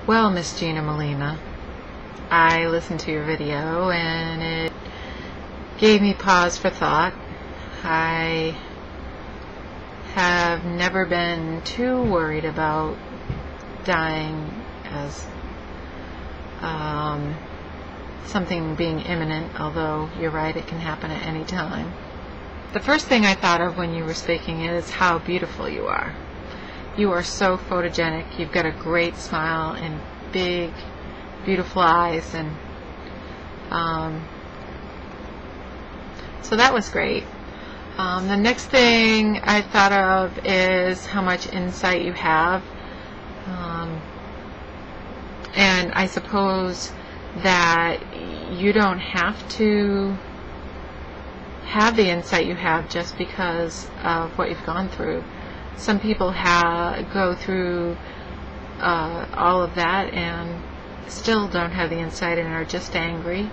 Well, Miss Gina Molina, I listened to your video and it gave me pause for thought. I have never been too worried about dying as something being imminent, although you're right, it can happen at any time. The first thing I thought of when you were speaking is how beautiful you are. You are so photogenic. You've got a great smile and big, beautiful eyes, and so that was great. The next thing I thought of is how much insight you have, and I suppose that you don't have to have the insight you have just because of what you've gone through. Some people go through all of that and still don't have the insight and are just angry.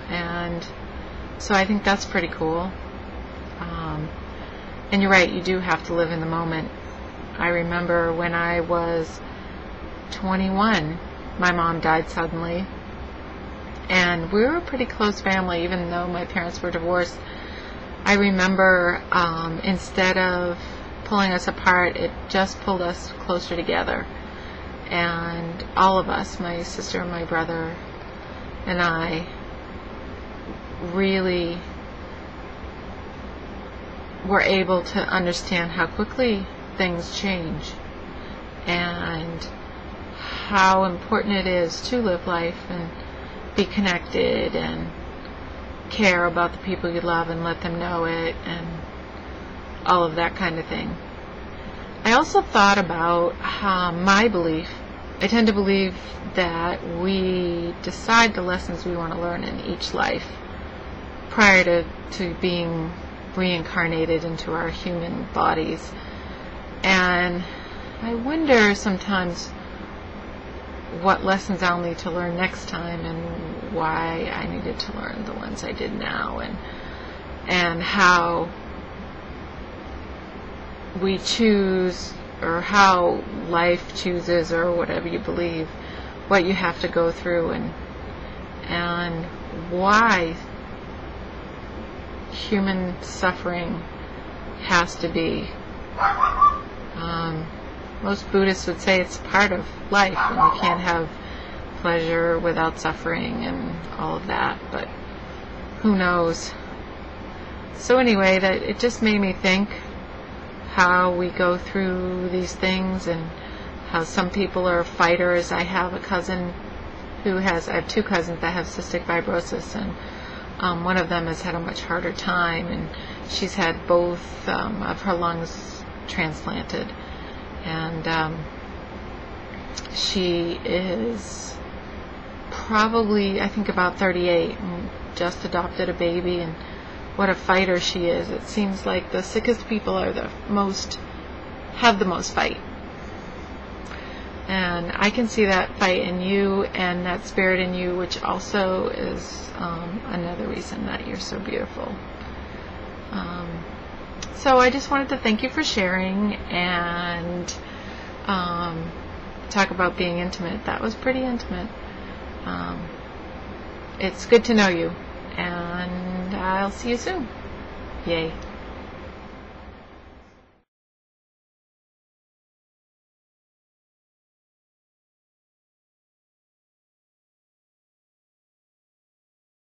And so I think that's pretty cool. And you're right, you do have to live in the moment. I remember when I was 21, my mom died suddenly. And we were a pretty close family, even though my parents were divorced. I remember instead of pulling us apart, it just pulled us closer together. And all of us, my sister, my brother, and I, really were able to understand how quickly things change and how important it is to live life and be connected and care about the people you love and let them know it and all of that kind of thing. I also thought about my belief. I tend to believe that we decide the lessons we want to learn in each life prior to being reincarnated into our human bodies. And I wonder sometimes what lessons I'll need to learn next time and why I needed to learn the ones I did now, and how we choose, or how life chooses, or whatever you believe, what you have to go through, and why human suffering has to be. Most Buddhists would say it's part of life, and you can't have pleasure without suffering and all of that, but who knows. So anyway, that it just made me think how we go through these things and how some people are fighters. I have a cousin I have two cousins that have cystic fibrosis, and one of them has had a much harder time, and she's had both of her lungs transplanted. And she is probably, I think, about 38 and just adopted a baby, and what a fighter she is. It seems like the sickest people are have the most fight. And I can see that fight in you and that spirit in you, which also is another reason that you're so beautiful. So I just wanted to thank you for sharing and talk about being intimate. That was pretty intimate. It's good to know you, and I'll see you soon. Yay.